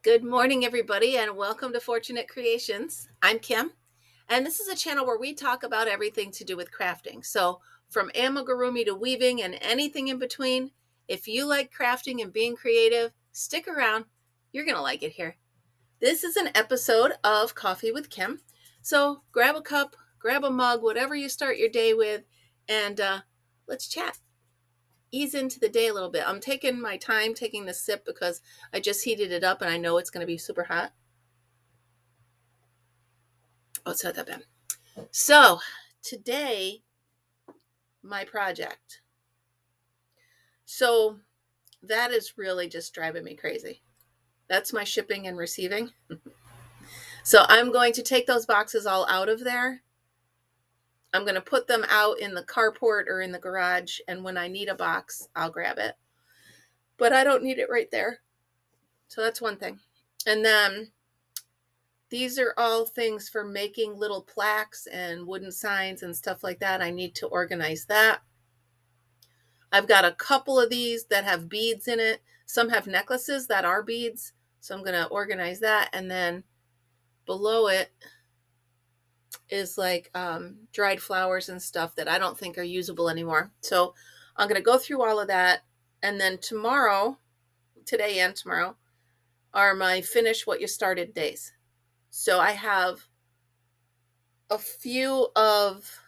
Good morning, everybody, and welcome to Fortunate Creations. I'm Kim, and this is a channel where we talk about everything to do with crafting. So, from amigurumi to weaving and anything in between, if you like crafting and being creative, stick around. You're going to like it here. This is an episode of Coffee with Kim. So, grab a cup, grab a mug, whatever you start your day with, and let's chat. Ease into the day a little bit. I'm taking my time taking the sip because I just heated it up and I know it's going to be super hot. Oh, it's not that bad. So today, my project. So that is really just driving me crazy. That's my shipping and receiving. So I'm going to take those boxes all out of there. I'm going to put them out in the carport or in the garage. And when I need a box, I'll grab it. But I don't need it right there. So that's one thing. And then these are all things for making little plaques and wooden signs and stuff like that. I need to organize that. I've got a couple of these that have beads in it. Some have necklaces that are beads. So I'm going to organize that. And then below it is like dried flowers and stuff that I don't think are usable anymore. So I'm going to go through all of that. And then today and tomorrow, are my finish what you started days. So I have a few of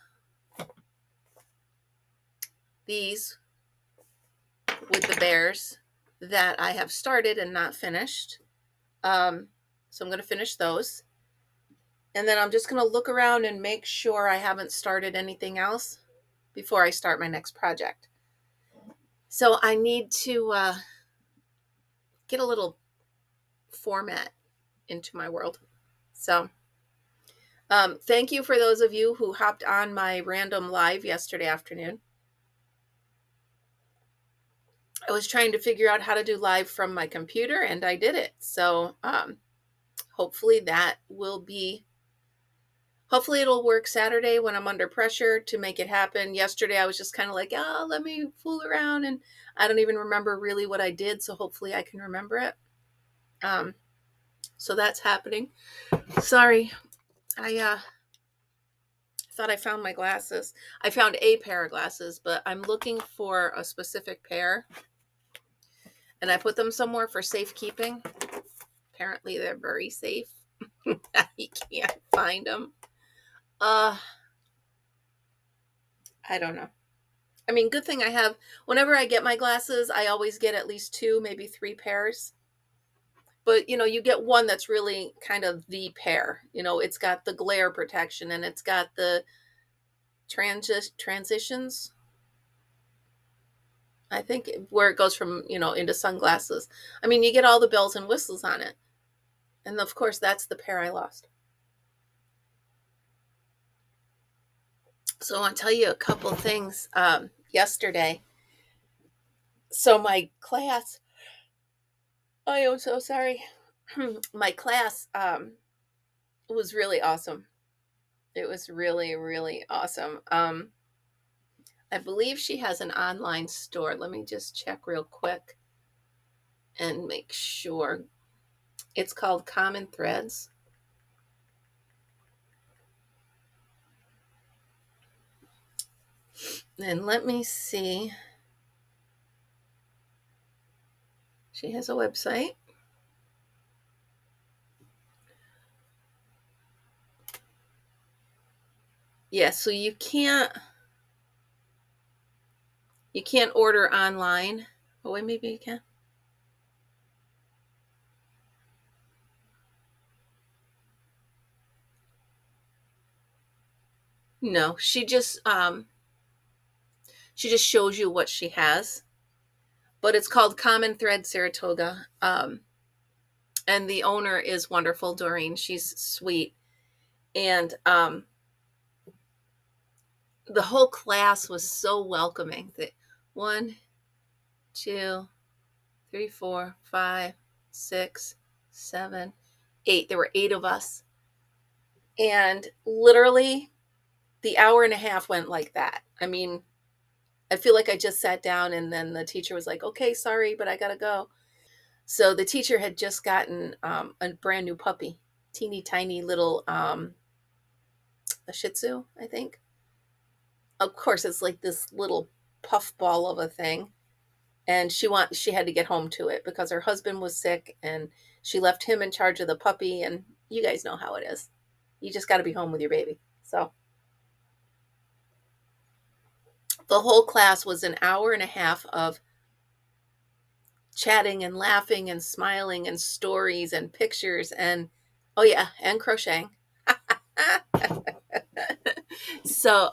these with the bears that I have started and not finished. So I'm going to finish those. And then I'm just going to look around and make sure I haven't started anything else before I start my next project. So I need to get a little format into my world. So thank you for those of you who hopped on my random live yesterday afternoon. I was trying to figure out how to do live from my computer and I did it. So hopefully it'll work Saturday when I'm under pressure to make it happen. Yesterday I was just kind of like, let me fool around, and I don't even remember really what I did. So hopefully I can remember it. So that's happening. Sorry. I thought I found my glasses. I found a pair of glasses, but I'm looking for a specific pair. And I put them somewhere for safekeeping. Apparently they're very safe. You can't find them. I don't know. I mean, good thing I have, whenever I get my glasses, I always get at least 2, maybe 3 pairs. But, you get one that's really kind of the pair. It's got the glare protection and it's got the transitions. I think where it goes from, into sunglasses. I mean, you get all the bells and whistles on it. And of course, that's the pair I lost. So I want to tell you a couple things yesterday. So my class, I am so sorry. My class was really awesome. It was really, really awesome. I believe she has an online store. Let me just check real quick and make sure. It's called Common Threads. And let me see. She has a website. Yeah, so you can't order online. Oh, wait, maybe you can. No, she just shows you what she has. But it's called Common Thread Saratoga. And the owner is wonderful, Doreen. She's sweet. And the whole class was so welcoming. 1, 2, 3, 4, 5, 6, 7, 8. There were 8 of us. And literally the hour and a half went like that. I mean, I feel like I just sat down and then the teacher was like, okay, sorry, but I got to go. So the teacher had just gotten a brand new puppy, teeny tiny little a Shih Tzu, I think. Of course, it's like this little puff ball of a thing, and she had to get home to it because her husband was sick, and she left him in charge of the puppy. And you guys know how it is. You just got to be home with your baby. So the whole class was an hour and a half of chatting and laughing and smiling and stories and pictures and, oh yeah, and crocheting. So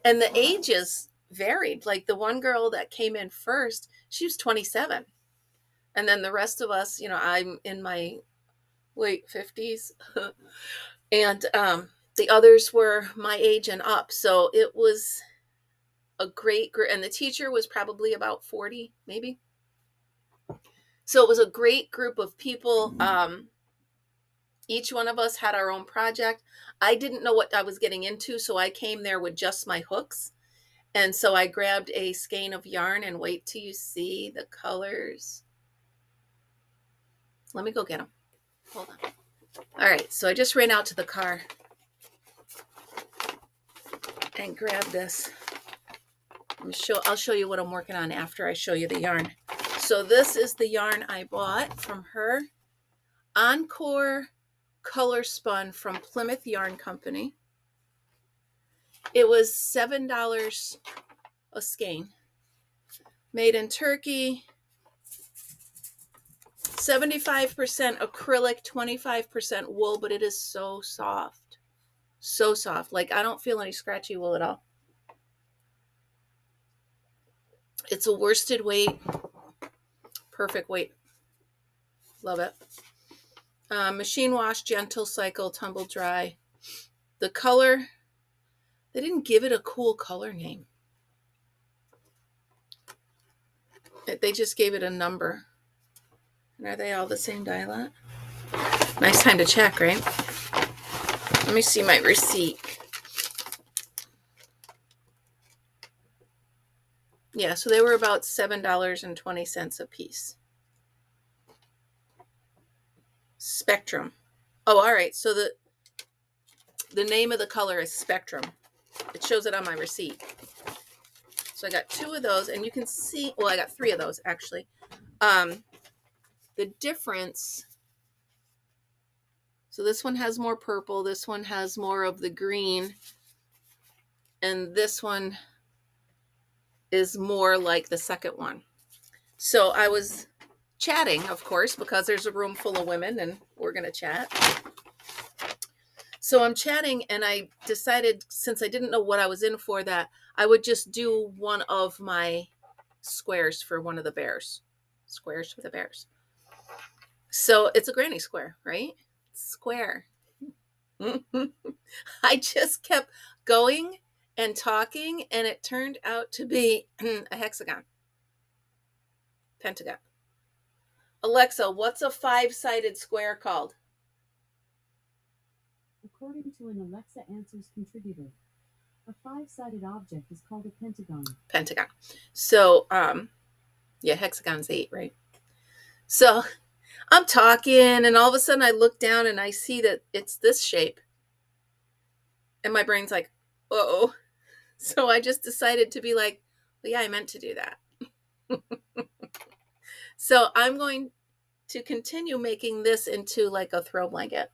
and the ages varied. Like the one girl that came in first, she was 27, and then the rest of us, I'm in my late 50s. And the others were my age and up. So it was a great group, and the teacher was probably about 40 maybe. So it was a great group of people. Each one of us had our own project. I didn't know what I was getting into, so I came there with just my hooks. And so I grabbed a skein of yarn, and wait till you see the colors. Let me go get them. Hold on. All right, so I just ran out to the car and grabbed this. I'll show you what I'm working on after I show you the yarn. So this is the yarn I bought from her. Encore Color Spun from Plymouth Yarn Company. It was $7 a skein. Made in Turkey. 75% acrylic, 25% wool, but it is so soft. So soft. Like, I don't feel any scratchy wool at all. It's a worsted weight. Perfect weight. Love it. Machine wash, gentle cycle, tumble dry. The color, they didn't give it a cool color name. They just gave it a number. And are they all the same dye lot? Nice time to check, right? Let me see my receipt. Yeah, so they were about $7.20 a piece. Spectrum. Oh, all right. So the name of the color is Spectrum. It shows it on my receipt. So I got 2 of those, and you can see, well, I got 3 of those actually. The difference, so this one has more purple, this one has more of the green, and this one is more like the second one. So I was chatting, of course, because there's a room full of women and we're going to chat. So I'm chatting, and I decided, since I didn't know what I was in for, that I would just do one of my squares for one of the bears. Squares for the bears. So it's a granny square, right? Square. I just kept going and talking, and it turned out to be a hexagon. Pentagon. Alexa, what's a 5-sided square called? According to an Alexa Answers contributor, a 5-sided object is called a pentagon. Pentagon. So, yeah, hexagon's 8, right? So I'm talking, and all of a sudden I look down and I see that it's this shape. And my brain's like, uh-oh. So I just decided to be like, well, yeah, I meant to do that. So I'm going to continue making this into like a throw blanket.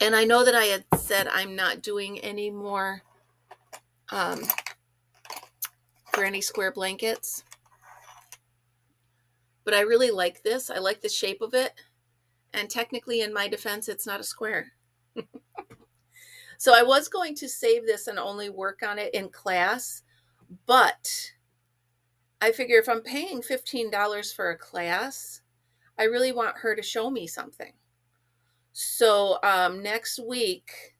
And I know that I had said I'm not doing any more granny square blankets. But I really like this. I like the shape of it. And technically, in my defense, it's not a square. So I was going to save this and only work on it in class. But I figure if I'm paying $15 for a class, I really want her to show me something. So next week,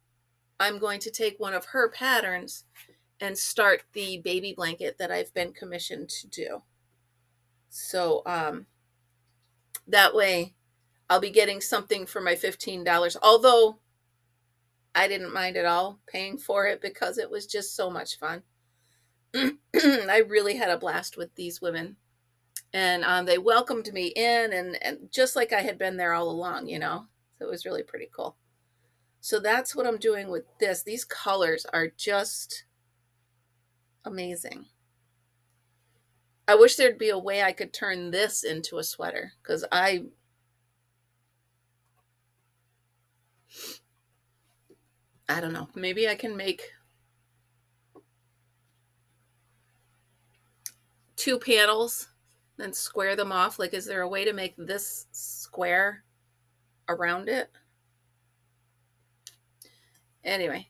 I'm going to take one of her patterns and start the baby blanket that I've been commissioned to do. So that way I'll be getting something for my $15, although I didn't mind at all paying for it because it was just so much fun. I really had a blast with these women. And they welcomed me in, and just like I had been there all along, you know? So it was really pretty cool. So that's what I'm doing with this. These colors are just amazing. I wish there'd be a way I could turn this into a sweater, because I don't know. Maybe I can make 2 panels, then square them off. Like, is there a way to make this square around it? Anyway,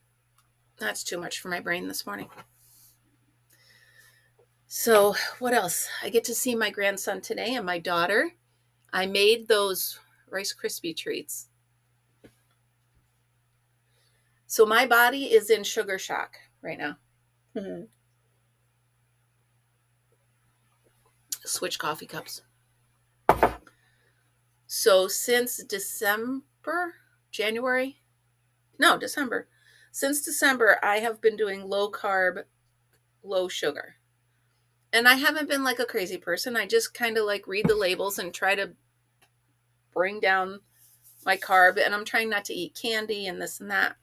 that's too much for my brain this morning. So, what else? I get to see my grandson today and my daughter. I made those Rice Krispie treats. So, my body is in sugar shock right now. Switch coffee cups. So, since December, since December, I have been doing low carb, low sugar. And I haven't been like a crazy person. I just kind of like read the labels and try to bring down my carb. And I'm trying not to eat candy and this and that.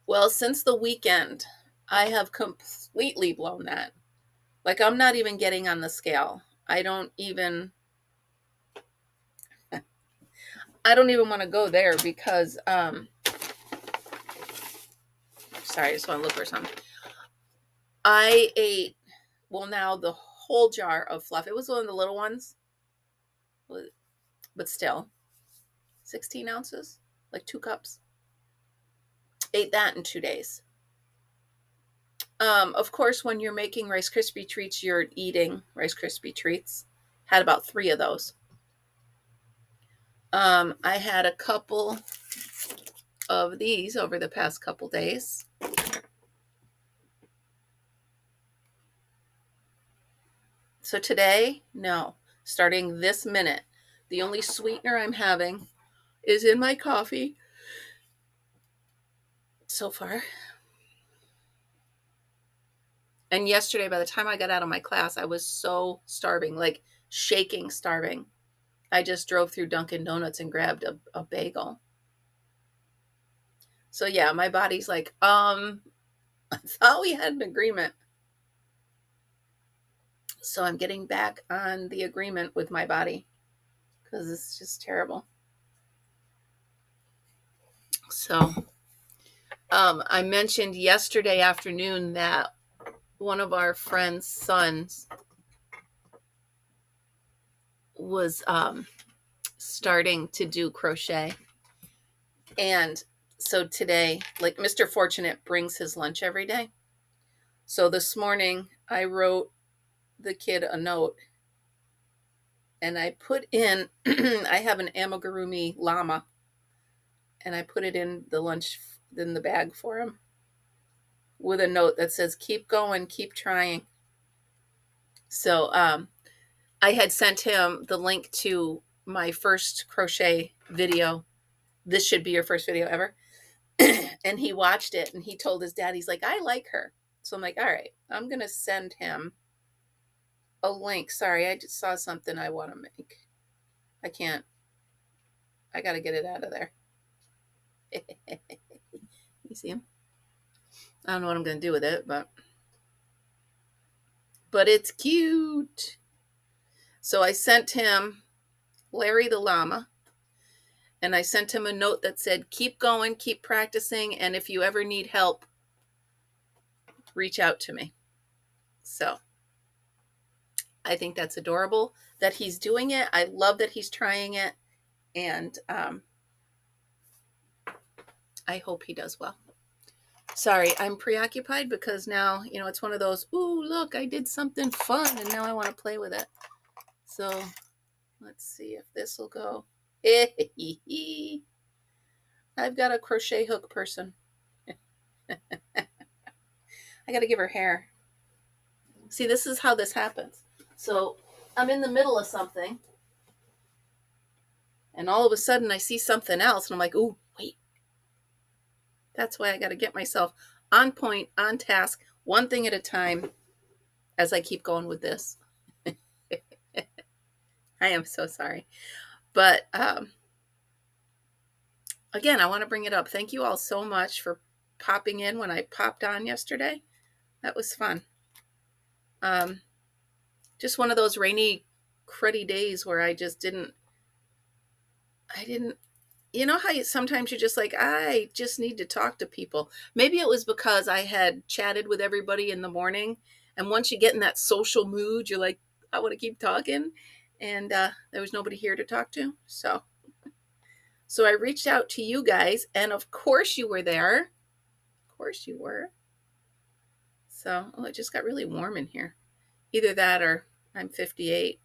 Well, since the weekend, I have completely blown that. Like, I'm not even getting on the scale. I don't even want to go there because, sorry, I just want to look for something. I ate, well, now the whole jar of fluff. It was one of the little ones, but still, 16 ounces, like 2 cups. Ate that in 2 days. Of course, when you're making Rice Krispie treats, you're eating Rice Krispie treats. Had about 3 of those. I had a couple of these over the past couple days. So today, no. Starting this minute, the only sweetener I'm having is in my coffee so far. And yesterday, by the time I got out of my class, I was so starving, like shaking, starving. I just drove through Dunkin' Donuts and grabbed a bagel. So yeah, my body's like, I thought we had an agreement. So I'm getting back on the agreement with my body because it's just terrible. So I mentioned yesterday afternoon that one of our friend's sons was starting to do crochet. And so today, like, Mr. Fortunate brings his lunch every day. So this morning I wrote the kid a note and I put in, I have an amigurumi llama, and I put it in the lunch, in the bag for him with a note that says, keep going, keep trying. So I had sent him the link to my first crochet video. This should be your first video ever. And he watched it and he told his dad, he's like, I like her. So I'm like, all right, I'm going to send him a link. Sorry, I just saw something I want to make. I can't. I got to get it out of there. You see him? I don't know what I'm going to do with it, but it's cute. So I sent him Larry the llama, and I sent him a note that said, keep going, keep practicing, and if you ever need help, reach out to me. So I think that's adorable that he's doing it. I love that he's trying it, and I hope he does well. Sorry, I'm preoccupied because now, it's one of those, ooh, look, I did something fun, and now I want to play with it. So let's see if this will go. I've got a crochet hook person. I got to give her hair. See, this is how this happens. So I'm in the middle of something, and all of a sudden I see something else, and I'm like, ooh, wait. That's why I got to get myself on point, on task, one thing at a time as I keep going with this. I am so sorry. But again, I want to bring it up. Thank you all so much for popping in when I popped on yesterday. That was fun. Just one of those rainy, cruddy days where I didn't, you know how sometimes you're just like, I just need to talk to people. Maybe it was because I had chatted with everybody in the morning. And once you get in that social mood, you're like, I want to keep talking. And there was nobody here to talk to. So I reached out to you guys. And of course you were there. Of course you were. So, it just got really warm in here. Either that or I'm 58.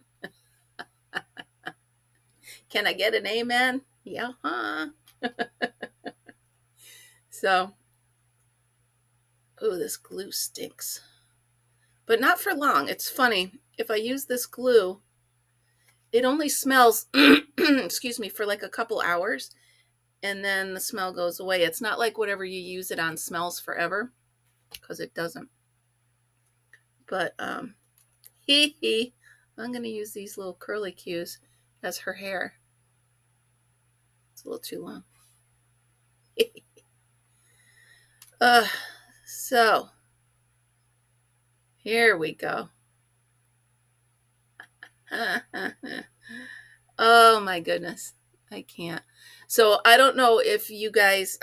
Can I get an amen? Yeah, huh? So, this glue stinks. But not for long. It's funny. If I use this glue, it only smells, excuse me, for like a couple hours. And then the smell goes away. It's not like whatever you use it on smells forever, because it doesn't. But, I'm going to use these little curly cues as her hair. It's a little too long. So here we go. Oh my goodness. I can't. So I don't know if you guys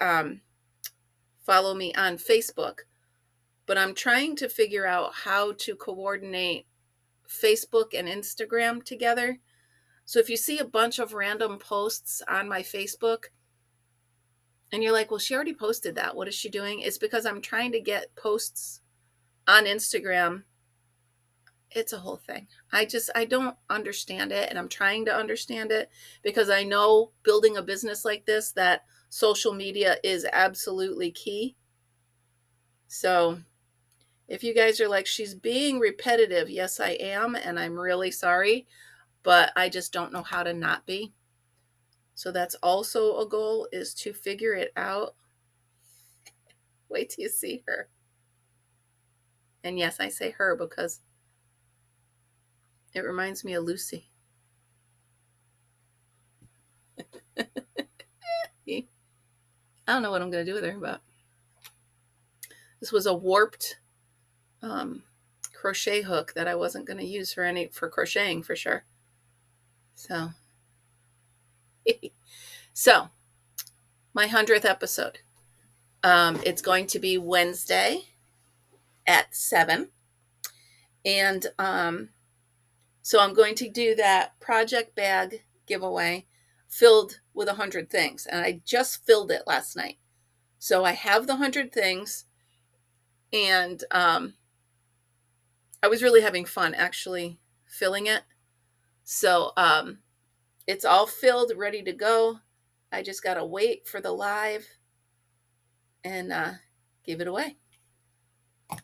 follow me on Facebook, but I'm trying to figure out how to coordinate Facebook and Instagram together. So if you see a bunch of random posts on my Facebook and you're like, well, she already posted that, what is she doing? It's because I'm trying to get posts on Instagram. It's a whole thing. I don't understand it, and I'm trying to understand it because I know building a business like this that social media is absolutely key. So if you guys are like, she's being repetitive, yes, I am, and I'm really sorry, but I just don't know how to not be. So that's also a goal, is to figure it out. Wait till you see her. And yes, I say her because it reminds me of Lucy. I don't know what I'm going to do with her, but this was a warped crochet hook that I wasn't going to use for crocheting for sure. So, so my 100th episode. It's going to be Wednesday at 7. And so I'm going to do that project bag giveaway filled with 100 things. And I just filled it last night. So I have the 100 things. And I was really having fun actually filling it. So it's all filled, ready to go. I just got to wait for the live and give it away.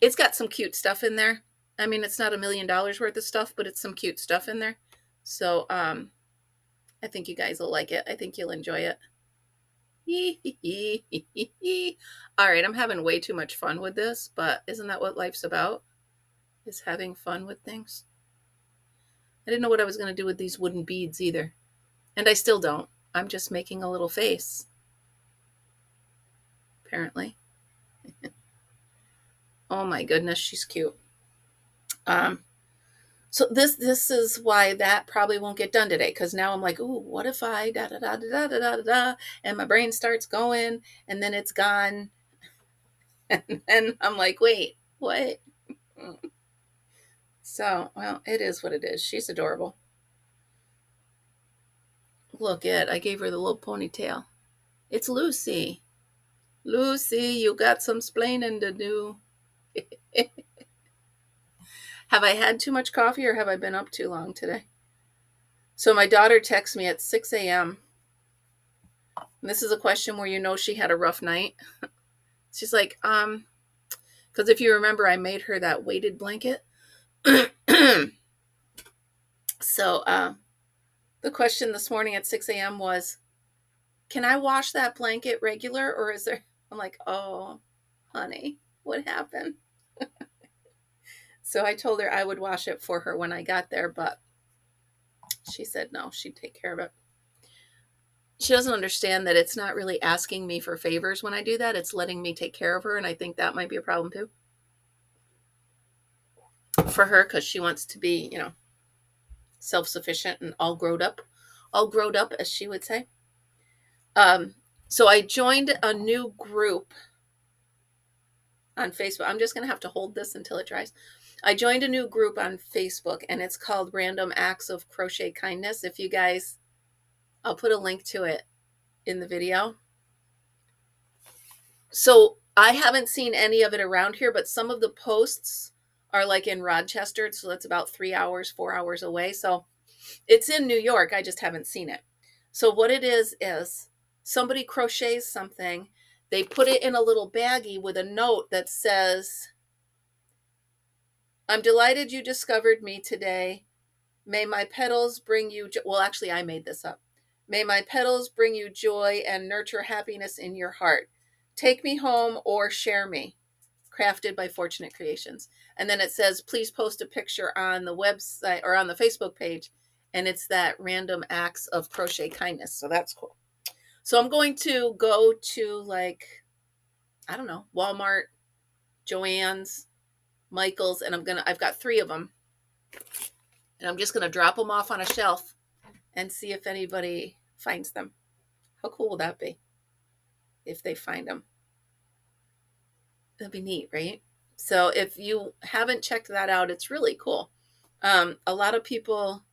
It's got some cute stuff in there. I mean, it's not $1 million worth of stuff, but it's some cute stuff in there. So I think you guys will like it. I think you'll enjoy it. All right, I'm having way too much fun with this, but isn't that what life's about? Is having fun with things. I didn't know what I was going to do with these wooden beads either. And I still don't. I'm just making a little face. Apparently. Oh my goodness, she's cute. So this is why that probably won't get done today, because now I'm like, ooh, what if I da da da da da da da, and my brain starts going, and then it's gone, and then I'm like, wait, what? So, well, it is what it is. She's adorable. Look at, I gave her the little ponytail. It's Lucy. Lucy, you got some splaining to do. Have I had too much coffee or have I been up too long today? So my daughter texts me at 6 a.m. And this is a question where you know she had a rough night. She's like, because if you remember, I made her that weighted blanket. So the question this morning at 6 a.m. was, can I wash that blanket regular or is there? I'm like, oh, honey, what happened? So I told her I would wash it for her when I got there, but she said no, she'd take care of it. She doesn't understand that it's not really asking me for favors when I do that. It's letting me take care of her, and I think that might be a problem too for her, because she wants to be, self-sufficient and all grown up, as she would say. Um, so I joined a new group on Facebook. I'm just going to have to hold this until it dries. I joined a new group on Facebook, and it's called Random Acts of Crochet Kindness. If you guys, I'll put a link to it in the video. So I haven't seen any of it around here, but some of the posts are like in Rochester. So that's about 3 hours, 4 hours away. So it's in New York. I just haven't seen it. So what it is somebody crochets something. They put it in a little baggie with a note that says, "I'm delighted you discovered me today. May my petals bring you well, actually I made this up. May my petals bring you joy and nurture happiness in your heart. Take me home or share me. Crafted by Fortunate Creations." And then it says, "Please post a picture on the website or on the Facebook page." And it's that Random Acts of Crochet Kindness. So that's cool. So I'm going to go to, like, I don't know, Walmart, Joann's, Michael's, and I've got 3 of them. And I'm just going to drop them off on a shelf and see if anybody finds them. How cool will that be if they find them? That'd be neat, right? So if you haven't checked that out, it's really cool. A lot of people,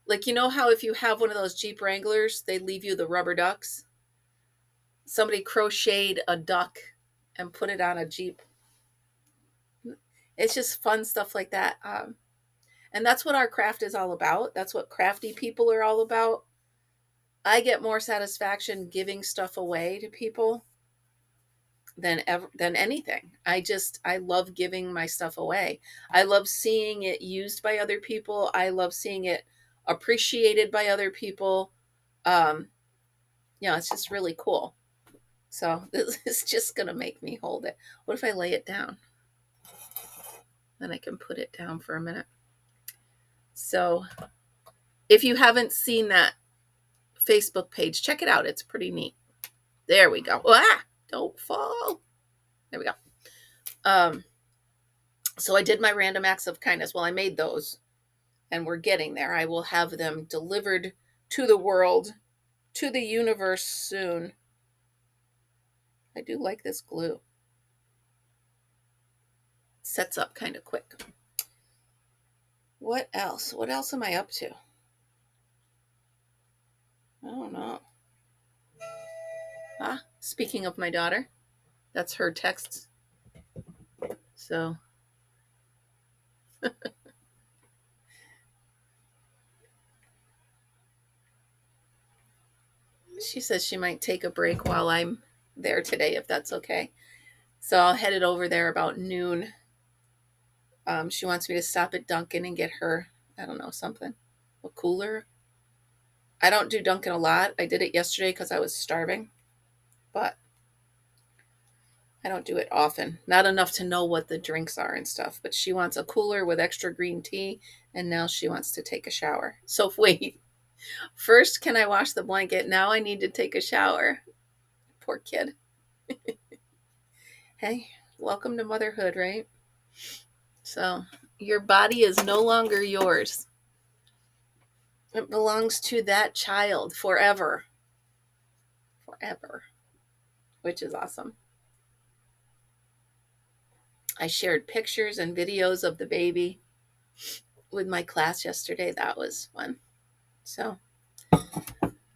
like, how if you have one of those Jeep Wranglers, they leave you the rubber ducks. Somebody crocheted a duck and put it on a Jeep. It's just fun stuff like that. And that's what our craft is all about. That's what crafty people are all about. I get more satisfaction giving stuff away to people than anything. I love giving my stuff away. I love seeing it used by other people. I love seeing it appreciated by other people. It's just really cool. So this is just going to make me hold it. What if I lay it down? Then I can put it down for a minute. So if you haven't seen that Facebook page, check it out. It's pretty neat. There we go. Ah, don't fall. There we go. So I did my Random Acts of Kindness. Well, I made those, and we're getting there. I will have them delivered to the world, to the universe soon. I do like this glue. It sets up kind of quick. What else? What else am I up to? I don't know. Speaking of my daughter, that's her texts. So she says she might take a break while I'm there today, if that's okay. So I'll head it over there about noon. She wants me to stop at Dunkin' and get her, I don't know, something. A cooler. I don't do Dunkin' a lot. I did it yesterday because I was starving. But I don't do it often. Not enough to know what the drinks are and stuff. But she wants a cooler with extra green tea. And now she wants to take a shower. So wait. First, can I wash the blanket? Now I need to take a shower. Poor kid. Hey, welcome to motherhood, right? So your body is no longer yours. It belongs to that child forever. Forever. Which is awesome. I shared pictures and videos of the baby with my class yesterday. That was fun. So, all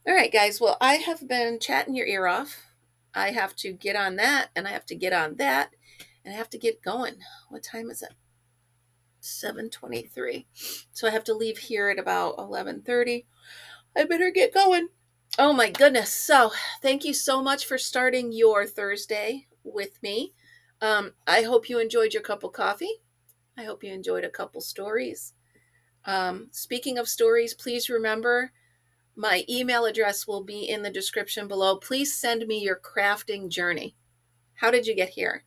right, guys. Well, I have been chatting your ear off. I have to get on that, and I have to get on that, and I have to get going. What time is it? 7:23. So I have to leave here at about 11:30. I better get going. Oh my goodness. So thank you so much for starting your Thursday with me. I hope you enjoyed your cup of coffee. I hope you enjoyed a couple stories. Speaking of stories, please remember my email address will be in the description below. Please send me your crafting journey. How did you get here?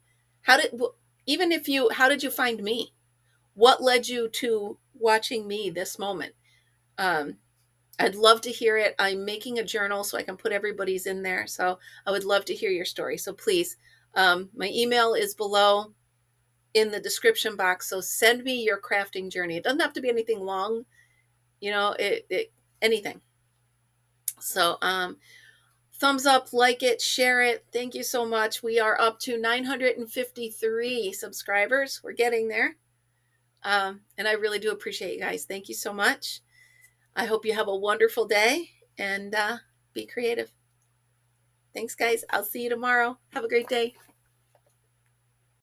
Even if you, how did you find me? What led you to watching me this moment? Um, I'd love to hear it. I'm making a journal so I can put everybody's in there. So I would love to hear your story. So please, my email is below in the description box. So send me your crafting journey. It doesn't have to be anything long, anything. So thumbs up, like it, share it. Thank you so much. We are up to 953 subscribers. We're getting there. And I really do appreciate you guys. Thank you so much. I hope you have a wonderful day and be creative. Thanks, guys. I'll see you tomorrow. Have a great day.